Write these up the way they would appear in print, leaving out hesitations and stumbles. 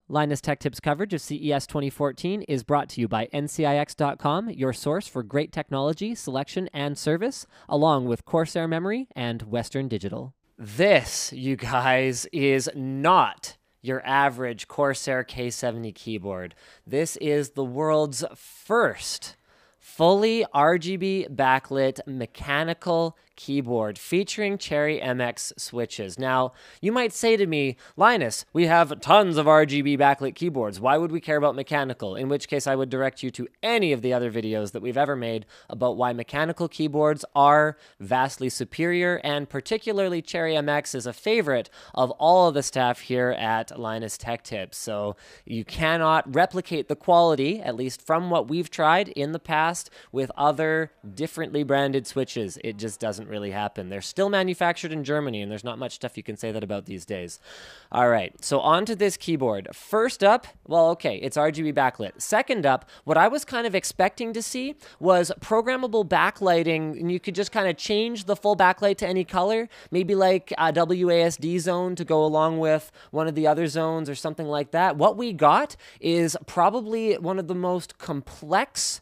Linus Tech Tips coverage of CES 2014 is brought to you by NCIX.com, your source for great technology, selection, and service, along with Corsair Memory and Western Digital. This, you guys, is not your average Corsair K70 keyboard. This is the world's first fully RGB backlit mechanical keyboard featuring Cherry MX switches. Now, you might say to me, Linus, we have tons of RGB backlit keyboards. Why would we care about mechanical? In which case, I would direct you to any of the other videos that we've ever made about why mechanical keyboards are vastly superior, and particularly Cherry MX is a favorite of all of the staff here at Linus Tech Tips. So you cannot replicate the quality, at least from what we've tried in the past, with other differently branded switches. It just doesn't really happen. They're still manufactured in Germany, and there's not much stuff you can say that about these days. All right, so on to this keyboard. First up, well, okay, it's RGB backlit. Second up, what I was kind of expecting to see was programmable backlighting, and you could just kind of change the full backlight to any color, maybe like a WASD zone to go along with one of the other zones or something like that. What we got is probably one of the most complex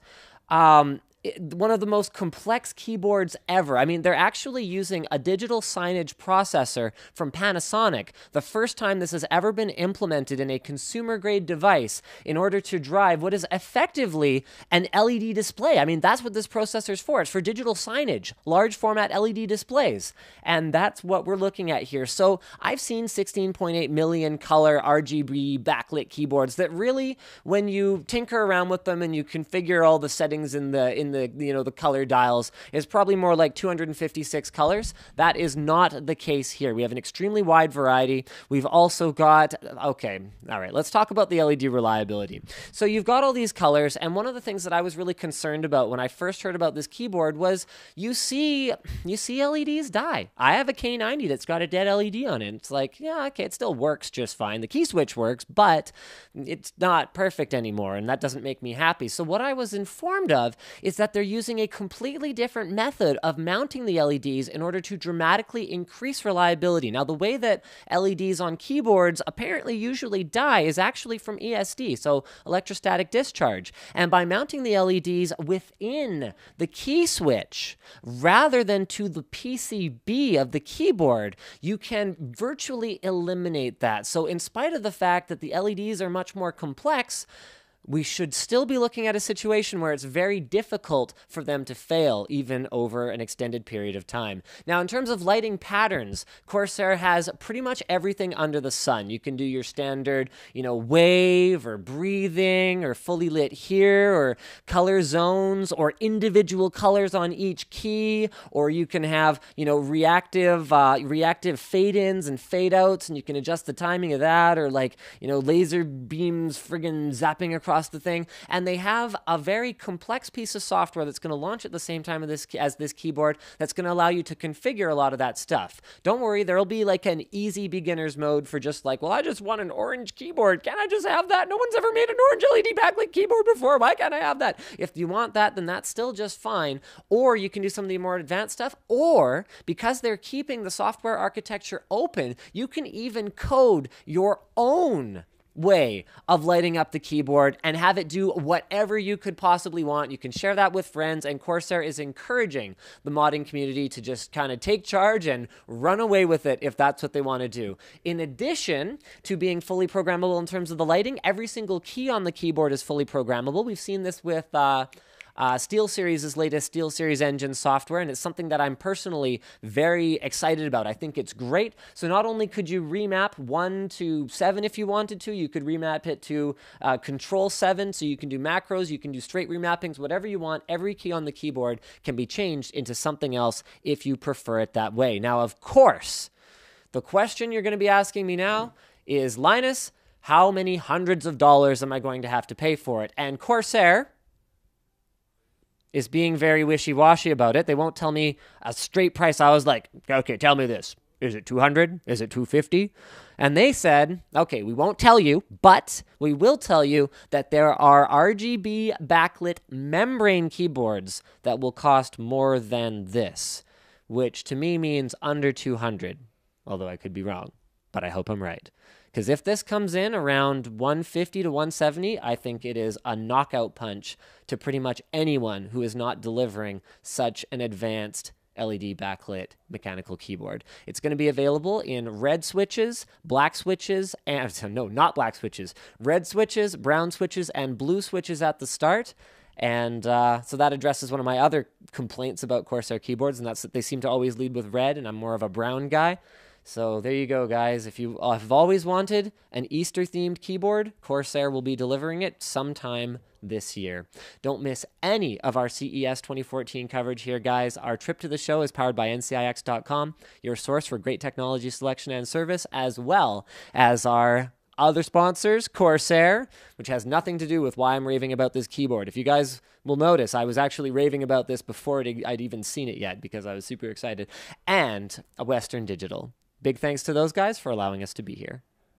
keyboards ever. I mean, they're actually using a digital signage processor from Panasonic, the first time this has ever been implemented in a consumer-grade device in order to drive what is effectively an LED display. I mean, that's what this processor's for. It's for digital signage, large format LED displays. And that's what we're looking at here. So I've seen 16.8 million color RGB backlit keyboards that really, when you tinker around with them and you configure all the settings in the color dials, is probably more like 256 colors. That is not the case here. We have an extremely wide variety. We've also got, okay, all right, let's talk about the LED reliability. So you've got all these colors, and one of the things that I was really concerned about when I first heard about this keyboard was you see LEDs die. I have a K90 that's got a dead LED on it. It's like, yeah, okay, it still works just fine. The key switch works, but it's not perfect anymore, and that doesn't make me happy. So what I was informed of is that they're using a completely different method of mounting the LEDs in order to dramatically increase reliability. Now, the way that LEDs on keyboards apparently usually die is actually from ESD, so electrostatic discharge. And by mounting the LEDs within the key switch, rather than to the PCB of the keyboard, you can virtually eliminate that. So in spite of the fact that the LEDs are much more complex, we should still be looking at a situation where it's very difficult for them to fail, even over an extended period of time. Now, in terms of lighting patterns, Corsair has pretty much everything under the sun. You can do your standard, wave or breathing or fully lit here or color zones or individual colors on each key, or you can have, reactive fade-ins and fade-outs, and you can adjust the timing of that, or laser beams friggin' zapping across the thing. And they have a very complex piece of software that's going to launch at the same time as this keyboard that's going to allow you to configure a lot of that stuff. Don't worry, there'll be like an easy beginner's mode for just like, well, I just want an orange keyboard. Can't I just have that? No one's ever made an orange LED backlit keyboard before. Why can't I have that? If you want that, then that's still just fine. Or you can do some of the more advanced stuff. Or because they're keeping the software architecture open, you can even code your own way of lighting up the keyboard and have it do whatever you could possibly want. You can share that with friends, and Corsair is encouraging the modding community to just kind of take charge and run away with it if that's what they want to do. In addition to being fully programmable in terms of the lighting, every single key on the keyboard is fully programmable. We've seen this with SteelSeries' latest SteelSeries engine software, and it's something that I'm personally very excited about. I think it's great. So not only could you remap 1 to 7 if you wanted to, you could remap it to Control 7, so you can do macros, you can do straight remappings, whatever you want. Every key on the keyboard can be changed into something else if you prefer it that way. Now, of course, the question you're going to be asking me now is, Linus, how many hundreds of dollars am I going to have to pay for it? And Corsair is being very wishy-washy about it. They won't tell me a straight price. I was like, okay, tell me this. Is it 200? Is it 250? And they said, okay, we won't tell you, but we will tell you that there are RGB backlit membrane keyboards that will cost more than this, which to me means under 200, although I could be wrong, but I hope I'm right. Because if this comes in around 150 to 170, I think it is a knockout punch to pretty much anyone who is not delivering such an advanced LED backlit mechanical keyboard. It's going to be available in red switches, black switches, and no, not black switches, red switches, brown switches, and blue switches at the start. And so that addresses one of my other complaints about Corsair keyboards, and that's that they seem to always lead with red, and I'm more of a brown guy. So there you go, guys. If you have always wanted an Easter-themed keyboard, Corsair will be delivering it sometime this year. Don't miss any of our CES 2014 coverage here, guys. Our trip to the show is powered by ncix.com, your source for great technology selection and service, as well as our other sponsors, Corsair, which has nothing to do with why I'm raving about this keyboard. If you guys will notice, I was actually raving about this before I'd even seen it yet because I was super excited. And a Western Digital. Big thanks to those guys for allowing us to be here.